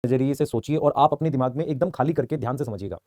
नजरिए से सोचिए और आप अपने दिमाग में एकदम खाली करके ध्यान से समझिएगा।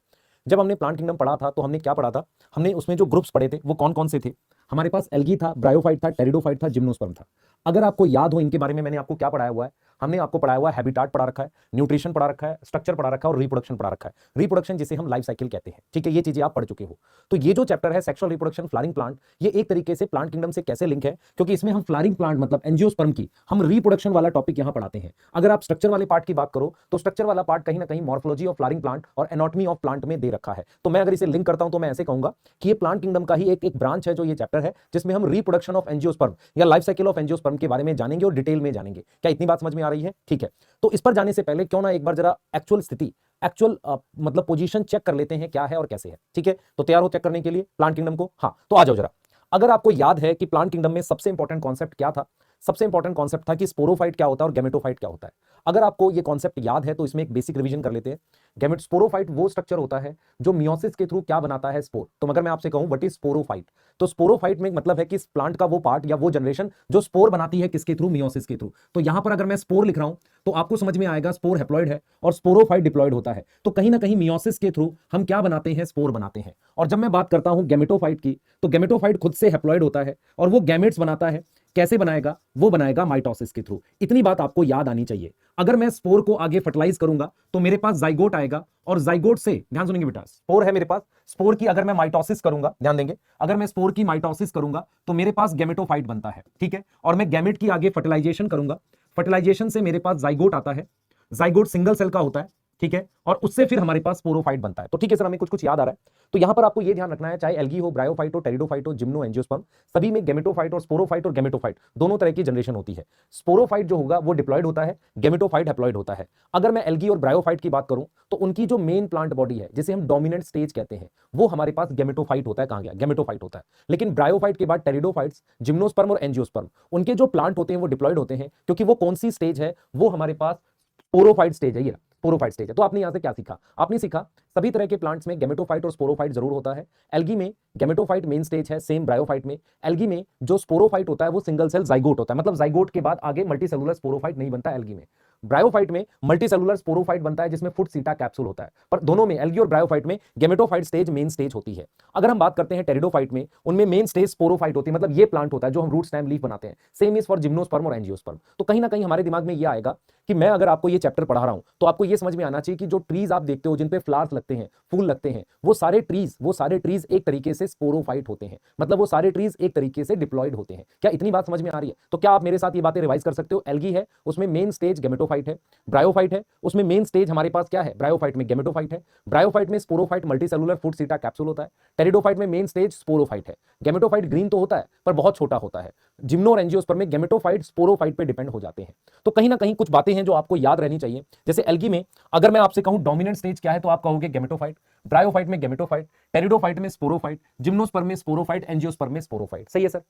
जब हमने प्लांट किंगडम पढ़ा था तो हमने क्या पढ़ा था? हमने उसमें जो ग्रुप्स पढ़े थे वो कौन कौन से थे? हमारे पास एल्गी था, ब्रायोफाइट था, टेरिडोफाइट था, जिम्नोस्पर्म था। अगर आपको याद हो इनके बारे में मैंने आपको क्या पढ़ाया हुआ है, हमने आपको पढ़ाया हुआ है हैबिटाट पढ़ा रखा है, न्यूट्रिशन पढ़ा रखा है, स्ट्रक्चर पढ़ा रखा है और रिप्रोडक्शन पढ़ा रखा है। रिप्रोडक्शन जिसे हम लाइफ साइकिल कहते हैं, ठीक है, ये चीजें आप पढ़ चुके हो। तो ये जो चैप्टर है सेक्सुअल रिप्रोडक्शन फ्लावरिंग प्लांट, ये एक तरीके से प्लांट किंगडम से कैसे लिंक है, क्योंकि इसमें हम फ्लावरिंग प्लांट मतलब एंजियोस्पर्म की हम रिप्रोडक्शन वाला टॉपिक यहां पढ़ाते हैं। अगर आप स्ट्रक्चर वाले पार्ट की बात करो तो स्ट्रक्चर वाला पार्ट कहीं ना कहीं मॉर्फोलॉजी ऑफ फ्लावरिंग प्लांट और एनाटॉमी ऑफ प्लांट में दे रखा है। तो मैं अगर इसे लिंक करता हूं तो मैं ऐसे कहूंगा कि ये प्लांट किंगडम का ही एक ब्रांच है जो ये चैप्टर है, जिसमें हम रिप्रोडक्शन ऑफ एंजियोस्पर्म या लाइफ साइकिल ऑफ एंजियोस्पर्म के बारे में जानेंगे और डिटेल में जानेंगे। क्या इतनी बात समझ में आ रही है? ठीक है, तो इस पर जाने से पहले क्यों ना एक बार जरा एक्चुअल स्थिति, एक्चुअल मतलब पोजीशन चेक कर लेते हैं क्या है और कैसे है। ठीक है, तो तैयार हो चेक करने के लिए प्लांट किंगडम को? हाँ, तो आ जाओ जरा। अगर आपको याद है कि प्लांट किंगडम में सबसे इंपॉर्टेंट कॉन्सेप्ट क्या था, सबसे इंपॉर्टेंट कॉन्सेप्ट था कि स्पोरोफाइट क्या होता है और गैमेटोफाइट क्या होता है। अगर आपको ये कॉन्सेप्ट याद है तो इसमें एक बेसिक रिवीजन कर लेते हैं। गैमेट स्पोरोफाइट वो स्ट्रक्चर होता है जो मियोसिस के थ्रू क्या बनाता है, स्पोर। तो अगर मैं आपसे कहूं व्हाट इज स्पोरोफाइट, तो स्पोरोफाइट में मतलब है कि इस प्लांट का वो पार्ट या वो जनरेशन जो स्पोर बनाती है किसके थ्रू, मियोसिस के थ्रू। तो यहां पर अगर मैं स्पोर लिख रहा हूं तो आपको समझ में आएगा स्पोर हैप्लॉइड है और स्पोरोफाइट डिप्लॉइड होता है। तो कहीं ना कहीं मियोसिस के थ्रू हम क्या बनाते हैं, स्पोर बनाते हैं। और जब मैं बात करता हूं गैमेटोफाइट की, तो गैमेटोफाइट खुद से हैप्लॉइड होता है और वो गैमेट्स बनाता है। कैसे बनाएगा? वो बनाएगा माइटोसिस के थ्रू। इतनी बात आपको याद आनी चाहिए। अगर मैं स्पोर को आगे फर्टिलाइज करूंगा तो मेरे पास जाइगोट आएगा और जाइगोट से, ध्यान सुनेंगे बेटा, स्पोर है मेरे पास, स्पोर की अगर मैं माइटोसिस करूंगा, ध्यान देंगे, अगर मैं स्पोर की माइटोसिस करूंगा तो मेरे पास गैमेटोफाइट बनता है। ठीक है, और मैं गैमेट की आगे फर्टिलाइजेशन करूंगा, फर्टिलाइजेशन से मेरे पास जाइगोट आता है, जाइगोट सिंगल सेल का होता है। ठीक है, और उससे फिर हमारे पास स्पोरोफाइट बनता है। तो ठीक है सर, हमें कुछ कुछ याद आ रहा है। तो यहां पर आपको यह ध्यान रखना है, चाहे एल्गी हो, ब्रायोफाइट हो, टेरिडोफाइट हो, जिम्नो, एंजियोस्पर्म, सभी में गैमेटोफाइट और स्पोरोफाइट और गैमेटोफाइट दोनों तरह की जनरेशन होती है। स्पोरोफाइट जो होगा वो डिप्लॉयड होता है, गैमेटोफाइट हैप्लॉयड होता है। अगर मैं एल्गी और ब्रायोफाइट की बात करूं तो उनकी जो मेन प्लांट बॉडी है जिसे हम डोमिनेंट स्टेज कहते हैं, वो हमारे पास गैमेटोफाइट होता है। कहां गया? गैमेटोफाइट होता है। लेकिन ब्रायोफाइट के बाद टेरिडोफाइट्स, जिम्नोस्पर्म और एंजियोस्पर्म, उनके जो प्लांट होते हैं वो डिप्लॉयड होते हैं, क्योंकि वो कौन सी स्टेज है, वो हमारे पास स्पोरोफाइट स्टेज है। ये स्पोरोफाइट स्टेज है। तो आपने यहां से क्या सीखा? आपने सीखा सभी तरह के प्लांट्स में गैमेटोफाइट और स्पोरोफाइट जरूर होता है। एल्गी में गैमेटोफाइट मेन स्टेज है, सेम ब्रायोफाइट में। एल्गी में जो स्पोरोफाइट होता है वो सिंगल सेल जाइगोट होता है, मतलब जाइगोट के बाद आगे मल्टीसेलुलर स्पोरोफाइट नहीं बनता एल्गी में। ब्रायोफाइट में मल्टीसेलुलर स्पोरोफाइट बनता है जिसमें फुट सीटा कैप्सूल होता है। पर दोनों में, एल्गी और ब्रायोफाइट में, गैमेटोफाइट स्टेज मेन स्टेज होती है। अगर हम बात करते हैं टेरिडोफाइट में, उनमें मेन स्टेज स्पोरोफाइट होती है, मतलब ये प्लांट होता है जो हम रूट स्टेम लीफ बनाते हैं। सेम इज फॉर जिम्नोस्पर्म और एंजियोस्पर्म। तो कहीं ना कहीं हमारे दिमाग में ये आएगा कि मैं अगर आपको ये चैप्टर पढ़ा रहा हूं तो आपको ये समझ में आना चाहिए कि जो ट्रीज आप देखते हो जिन पे फ्लावर्स लगते हैं, फूल लगते हैं, वो सारे ट्रीज एक तरीके से स्पोरोफाइट होते हैं, मतलब वो सारे ट्रीज एक तरीके से डिप्लॉयड होते हैं। क्या इतनी बात समझ में आ रही है? तो क्या आप मेरे साथ ये बातें रिवाइज कर सकते हो? एल्गी है, उसमें मेन स्टेज गैमेटोफाइट है। ब्रायोफाइट है, उसमें मेन स्टेज हमारे पास क्या है? ब्रायोफाइट में गैमेटोफाइट है। ब्रायोफाइट में स्पोरोफाइट मल्टीसेलुलर फुट सीटा कैप्सूल होता है। टेरिडोफाइट में मेन स्टेज स्पोरोफाइट है। गैमेटोफाइट ग्रीन तो होता है पर बहुत छोटा होता है। जिम्नो और एंजियोस्पर्म में गैमेटोफाइट स्पोरोफाइट पे डिपेंड हो जाते हैं। तो कहीं ना कहीं कुछ बातें हैं जो आपको याद रहनी चाहिए। जैसे एल्गी में अगर मैं आपसे कहूं डोमिनेंट स्टेज क्या है तो आप कहोगे गैमेटोफाइट, ब्रायोफाइट में गैमेटोफाइट, टेरिडोफाइट में स्पोरोफाइट, जिम्नोस्पर्म में स्पोरोफाइट, एंजियोस्पर्म में स्पोरोफाइट। सही है सर?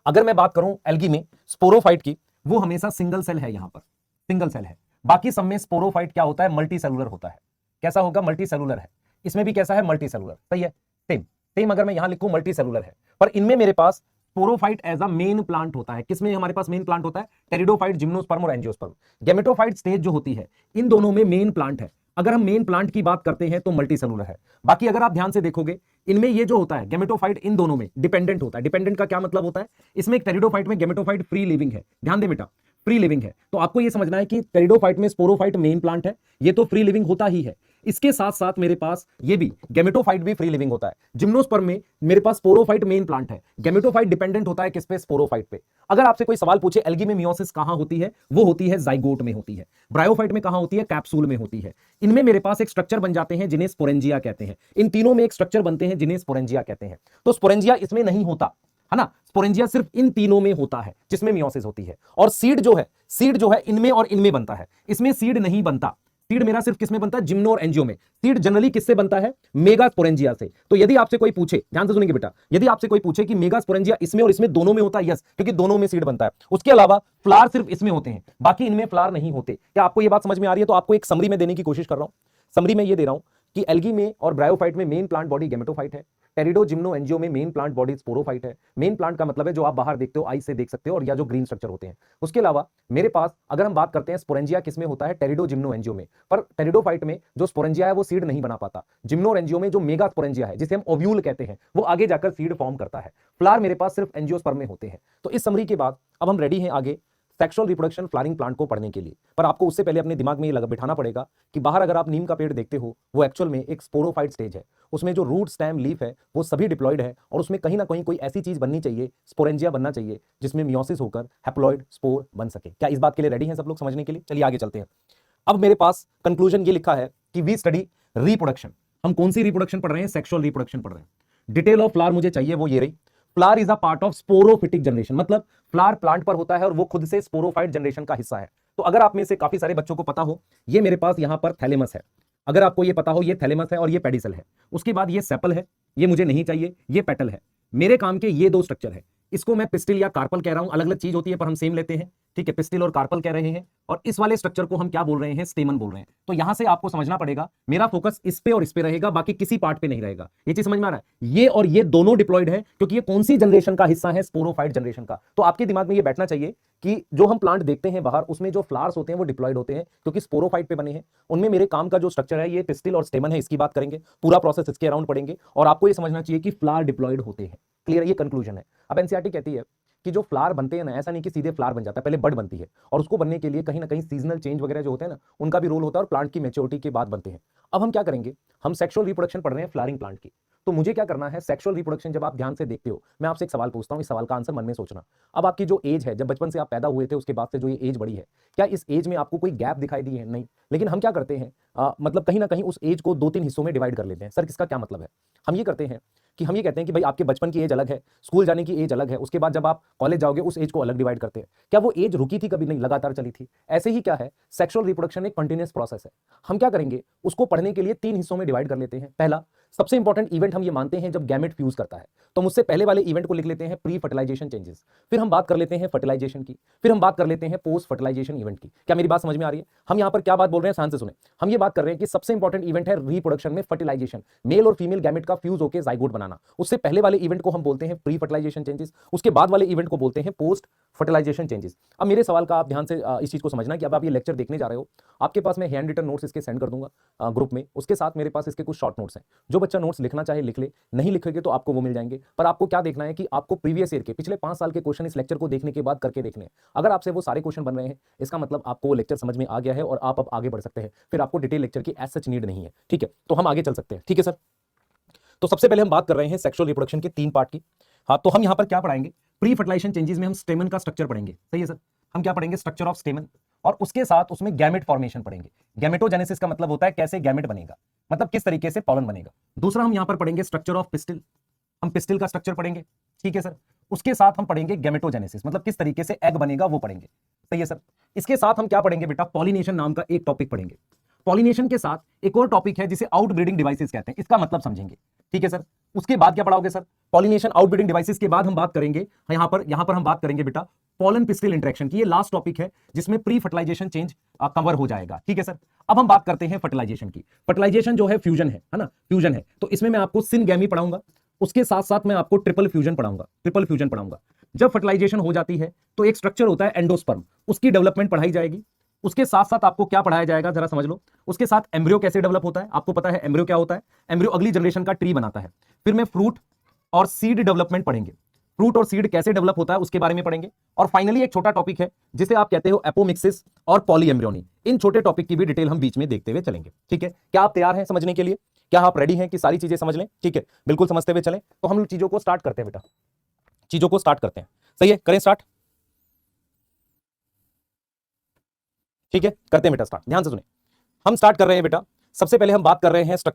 अगर मैं बात करूं एल्गी में स्पोरोफाइट की, वो हमेशा सिंगल सेल है, यहां पर सिंगल सेल है। बाकी सब में स्पोरोफाइट क्या होता है? मल्टी सेलुलर होता है। कैसा होगा? मल्टी सेलुलर है। इसमें भी कैसा है? Multi cellular. सही है, सेम सेम। अगर मैं यहां लिखूं मल्टी सेलुलर है, पर इनमें मेरे पास sporophyte as a main plant होता है। किसमें हमारे पास मेन प्लांट होता है? टेरिडोफाइट, जिम्नोस्पर्म और एंजियोस्पर्म। गैमेटोफाइट स्टेज जो होती है, इन दोनों में मेन प्लांट है। अगर हम मेन प्लांट की बात करते हैं तो मल्टी सेलुलर है। बाकी अगर आप ध्यान से देखोगे इनमें ये जो होता है गैमेटोफाइट, इन दोनों में डिपेंडेंट होता है। डिपेंडेंट का क्या मतलब होता है? इसमें एक टेरिडोफाइट में गैमेटोफाइट फ्री लिविंग है। ध्यान दे बेटा, फ्री लिविंग है। तो आपको यह समझना है कि टेरिडोफाइट में स्पोरोफाइट मेन प्लांट है, ये तो फ्री लिविंग होता ही है। इसके साथ साथ मेरे पास ये भी गैमेटोफाइट भी फ्री लिविंग होता है। जिम्नोस्पर्म में मेरे पास स्पोरोफाइट मेन प्लांट है। गैमेटोफाइट डिपेंडेंट होता है किस पे? स्पोरोफाइट पे। अगर आपसे कोई सवाल पूछे एल्गी में मियोसिस कहां होती है, वो होती है जाइगोट में होती है। ब्रायोफाइट में कहां होती है? कैप्सूल में होती है। इनमें मेरे पास एक स्ट्रक्चर बन जाते हैं जिन्हें स्पोरेंजिया कहते हैं। इन तीनों में एक स्ट्रक्चर बनते हैं जिन्हें स्पोरेंजिया कहते हैं। तो स्पोरेंजिया इसमें नहीं होता है ना, स्पोरेंजिया सिर्फ इन तीनों में होता है जिसमें मियोसिस होती है। और सीड जो है इनमें और इनमें बनता है। इसमें सीड नहीं बनता। सीड मेरा सिर्फ किसमें बनता है? जिम्नो और एंजियो में। सीड जनरली किससे बनता है? मेगा स्पोरेंजिया से। तो यदि आपसे कोई पूछे, ध्यान से सुनेंगे बेटा, यदि आपसे कोई पूछे कि मेगा स्पोरेंजिया इसमें और इसमें दोनों में होता है, यस, क्योंकि दोनों में सीड बनता है। उसके अलावा फ्लावर सिर्फ इसमें होते हैं, बाकी इनमें फ्लावर नहीं होते। क्या आपको यह बात समझ में आ रही है? तो आपको एक समरी में देने की कोशिश कर रहा हूं। समरी में यह दे रहा हूं कि एल्गी में और ब्रायोफाइट में मेन प्लांट बॉडी गैमेटोफाइट है, टेरिडो जिम्नो एंजियो में मेन प्लांट बॉडी स्पोरोफाइट है। मेन प्लांट का मतलब है जो आप बाहर देखते हो, आई से देख सकते हो, और या जो ग्रीन स्ट्रक्चर होते हैं। उसके अलावा मेरे पास अगर हम बात करते हैं स्पोरेंजिया किसमें होता है, टेरिडो जिम्नो एंजियो में। पर टेरिडोफाइट में जो स्पोरेंजिया है वो सीड नहीं बना पाता। जिम्नो एंजियो में जो मेगा स्पोरेंजिया है, जिसे हम ओव्यूल कहते हैं, वो आगे जाकर सीड फॉर्म करता है। फ्लावर मेरे पास सिर्फ एंजियोस्पर्म में होते हैं। तो इस समरी के बाद अब हम रेडी हैं आगे सेक्सुअल रिप्रोडक्शन फ्लावरिंग प्लांट को पढ़ने के लिए। पर आपको उससे पहले अपने दिमाग में ये बिठाना पड़ेगा कि बाहर अगर आप नीम का पेड़ देखते हो, वो एक्चुअल में एक स्पोरोफाइट स्टेज है। उसमें जो रूट, स्टेम, लीफ है वो सभी डिप्लॉयड है, और उसमें कहीं ना कहीं कोई ऐसी चीज बननी चाहिए, स्पोरेंजिया बनना चाहिए, जिसमें मियोसिस होकर हैप्लॉइड स्पोर बन सके। क्या इस बात के लिए रेडी हैं सब लोग समझने के लिए? चलिए आगे चलते हैं। अब मेरे पास कंक्लूजन ये लिखा है कि वी स्टडी रिप्रोडक्शन। हम कौन सी रिप्रोडक्शन पढ़ रहे हैं? सेक्सुअल रिप्रोडक्शन पढ़ रहे हैं। डिटेल ऑफ फ्लावर मुझे चाहिए, वो ये रही। Flower is a part of sporophytic generation, मतलब फ्लावर प्लांट पर होता है और वो खुद से स्पोरोफाइट जनरेशन का हिस्सा है। तो अगर आप में से काफी सारे बच्चों को पता हो, ये मेरे पास यहां पर थैलेमस है। अगर आपको ये पता हो, ये थैलेमस है और ये पेडिसल है। उसके बाद ये सेपल है, ये मुझे नहीं चाहिए, ये पेटल है। मेरे काम के ये दो स्ट्रक्चर है। इसको मैं पिस्टिल या कार्पल कह रहा हूं, अलग अलग चीज होती है पर हम सेम लेते हैं, ठीक है। पिस्टिल और कार्पल कह रहे हैं, और इस वाले स्ट्रक्चर को हम क्या बोल रहे हैं? स्टेमन बोल रहे हैं। तो यहां से आपको समझना पड़ेगा, मेरा फोकस इस पे और इस पे रहेगा, बाकी किसी पार्ट पे नहीं रहेगा। ये चीज समझ में आ रहा है? ये और ये दोनों डिप्लॉयड है, क्योंकि ये कौन सी जनरेशन का हिस्सा है? स्पोरोफाइट जनरेशन का। तो आपके दिमाग में ये बैठना चाहिए कि जो हम प्लांट देखते हैं बाहर, उसमें जो फ्लावर्स होते हैं वो डिप्लॉयड होते हैं, क्योंकि स्पोरोफाइट पे बने हैं। उनमें मेरे काम का जो स्ट्रक्चर है ये पिस्टिल और स्टेमन है, इसकी बात करेंगे, पूरा प्रोसेस इसके अराउंड पढ़ेंगे। और आपको ये समझना चाहिए कि फ्लावर डिप्लॉयड होते हैं। क्लियर? ये कंक्लूजन है। अब एनसीईआरटी कहती है कि जो फ्लावर बनते हैं ना, ऐसा नहीं कि सीधे फ्लावर बन जाता है, पहले बड बनती है, और उसको बनने के लिए कहीं ना कहीं सीजनल चेंज वगैरह जो होते हैं ना, उनका भी रोल होता है, और प्लांट की मैच्योरिटी के बाद बनते हैं। अब हम क्या करेंगे? हम सेक्सुअल रिप्रोडक्शन पढ़ रहे हैं फ्लावरिंग प्लांट की। तो मुझे क्या करना है? सेक्सुअल रिप्रोडक्शन जब आप ध्यान से देखते हो, मैं आपसे एक सवाल पूछता हूं, इस सवाल का आंसर मन में सोचना। अब आपकी जो एज है, जब बचपन से आप पैदा हुए थे उसके बाद से जो ये एज बढ़ी है, क्या इस एज में आपको कोई गैप दिखाई दी है? नहीं। लेकिन हम क्या करते हैं, मतलब कहीं ना कहीं उस एज को 2-3 हिस्सों में डिवाइड कर लेते हैं। सर इसका क्या मतलब है? हम ये करते हैं कि हम ये कहते हैं कि भाई आपके बचपन की एज अलग है, स्कूल जाने की एज अलग है, उसके बाद जब आप कॉलेज जाओगे उस एज को अलग डिवाइड करते हैं। क्या वो एज रुकी थी कभी? नहीं, लगातार चली थी। ऐसे ही क्या है, सेक्सुअल रिप्रोडक्शन एक कंटिन्यूअस प्रोसेस है। हम क्या करेंगे? उसको पढ़ने के लिए 3 हिस्सों में डिवाइड कर लेते हैं। पहला सबसे इंपॉर्टेंट इवेंट हम ये मानते हैं जब गैमेट फ्यूज करता है, तो मुझसे पहले वाले इवेंट को लिख लेते हैं प्री फर्टिलाइजेशन चेंजेस। फिर हम बात कर लेते हैं फर्टिलाइजेशन की, फिर हम बात कर लेते हैं पोस्ट फर्टिलाइजेशन इवेंट की। क्या मेरी बात समझ में आ रही है? हम यहां पर क्या बात बोल रहे हैं, ध्यान से सुने। हम ये बात कर रहे हैं कि सबसे इंपॉर्टेंट इवेंट है रिप्रोडक्शन में फर्टिलाइजेशन, मेल और फीमेल गैमेट का फ्यूज होकर जाइगोट बनाना। उससे पहले वाले इवेंट को हम बोलते हैं प्री फर्टिलाइजेशन चेंजेस, उसके बाद वाले इवेंट को बोलते हैं पोस्ट फर्टिलाइजेशन चेंजेस। अब मेरे सवाल का आप ध्यान से इस चीज को समझना कि अब आप ये लेक्चर देखने जा रहे हो, आपके पास मैं हैंड रिटन नोट्स इसके सेंड कर दूंगा ग्रुप में। उसके साथ मेरे पास इसके कुछ शॉर्ट नोट्स हैं। जो बच्चा नोट्स लिखना चाहे लिख ले, नहीं लिखेंगे तो आपको वो मिल जाएंगे। पर आपको क्या देखना है कि आपको प्रीवियस ईयर के पिछले 5 साल के क्वेश्चन इस लेक्चर को देखने के बाद करके देखने हैं। अगर आपसे वो सारे क्वेश्चन बन रहे हैं, इसका मतलब आपको वो लेक्चर समझ में आ गया है और आप अब आगे बढ़ सकते हैं। फिर आपको डिटेल लेक्चर की एज सच नीड नहीं है, ठीक है? तो हम आगे चल सकते हैं, ठीक है सर? तो सबसे पहले हम बात कर रहे हैं सेक्सुअल रिप्रोडक्शन के 3 पार्ट की। हाँ, तो हम यहां पर क्या पढ़ाएंगे? प्री फर्टिलाइजेशन चेंजेस में हम स्टेमन का स्ट्रक्चर पढ़ेंगे, सही है सर? हम क्या पढ़ेंगे? स्ट्रक्चर ऑफ स्टेमन, और उसके साथ उसमें गैमेट फॉर्मेशन पढ़ेंगे। गैमेटोजेनेसिस का मतलब होता है कैसे गैमेट बनेगा, मतलब किस तरीके से पॉलन बनेगा। दूसरा हम यहां पर पढ़ेंगे स्ट्रक्चर ऑफ पिस्टिल, हम पिस्टिल का स्ट्रक्चर पढ़ेंगे, ठीक है सर? उसके साथ हम पढ़ेंगे गैमेटोजेनेसिस, मतलब किस तरीके से एग बनेगा वो पढ़ेंगे, सही है सर? इसके साथ हम क्या पढ़ेंगे बेटा? पॉलिनेशन नाम का एक टॉपिक पढ़ेंगे। पॉलिनेशन के साथ एक और टॉपिक है जिसे आउटब्रीडिंग डिवाइसेस कहते हैं, इसका मतलब समझेंगे, ठीक है सर? उसके बाद क्या पढ़ाओगे सर? पॉलिनेशन, आउटब्रीडिंग डिवाइसेस के बाद हम बात करेंगे यहां पर हम बात करेंगे बेटा पॉलन पिस्टिल इंटरेक्शन की। ये लास्ट टॉपिक है जिसमें प्री फर्टिलाइजेशन चेंज कवर हो जाएगा, ठीक है सर? अब हम बात करते हैं फर्टिलाइजेशन की। फर्टिलाइजेशन जो है फ्यूजन है ना? फ्यूजन है। तो इसमें मैं आपको सिनगैमी पढ़ाऊंगा, उसके साथ साथ मैं आपको ट्रिपल फ्यूजन पढ़ाऊंगा। जब फर्टिलाइजेशन हो जाती है तो एक स्ट्रक्चर होता है एंडोस्पर्म, उसकी डेवलपमेंट पढ़ाई जाएगी। उसके साथ साथ आपको क्या पढ़ाया जाएगा जरा समझ लो। उसके साथ एम्ब्रियो कैसे डेवलप होता है, आपको पता है एम्ब्रियो क्या होता है? एम्ब्रियो अगली जनरेशन का ट्री बनाता है। फिर मैं फ्रूट और सीड डेवलपमेंट पढ़ेंगे, फ्रूट और सीड कैसे डेवलप होता है उसके बारे में पढ़ेंगे। और फाइनली एक छोटा टॉपिक है जिसे आप कहते हो एपोमिक्सिस और पॉलीएम्ब्रियोनी। इन छोटे टॉपिक की भी डिटेल हम बीच में देखते हुए चलेंगे, ठीक है? क्या आप तैयार हैं समझने के लिए? क्या आप रेडी हैं कि सारी चीजें समझ लें? ठीक है, बिल्कुल समझते हुए चलें। तो हम चीजों को स्टार्ट करते हैं बेटा, चीजों को स्टार्ट करते हैं, सही है? करें स्टार्ट, ठीक है? करते हैं बेटा स्टार्ट। ध्यान से सुने, हम स्टार्ट कर रहे हैं बेटा। सबसे पहले हम बात कर रहे हैं स्ट्रक्चर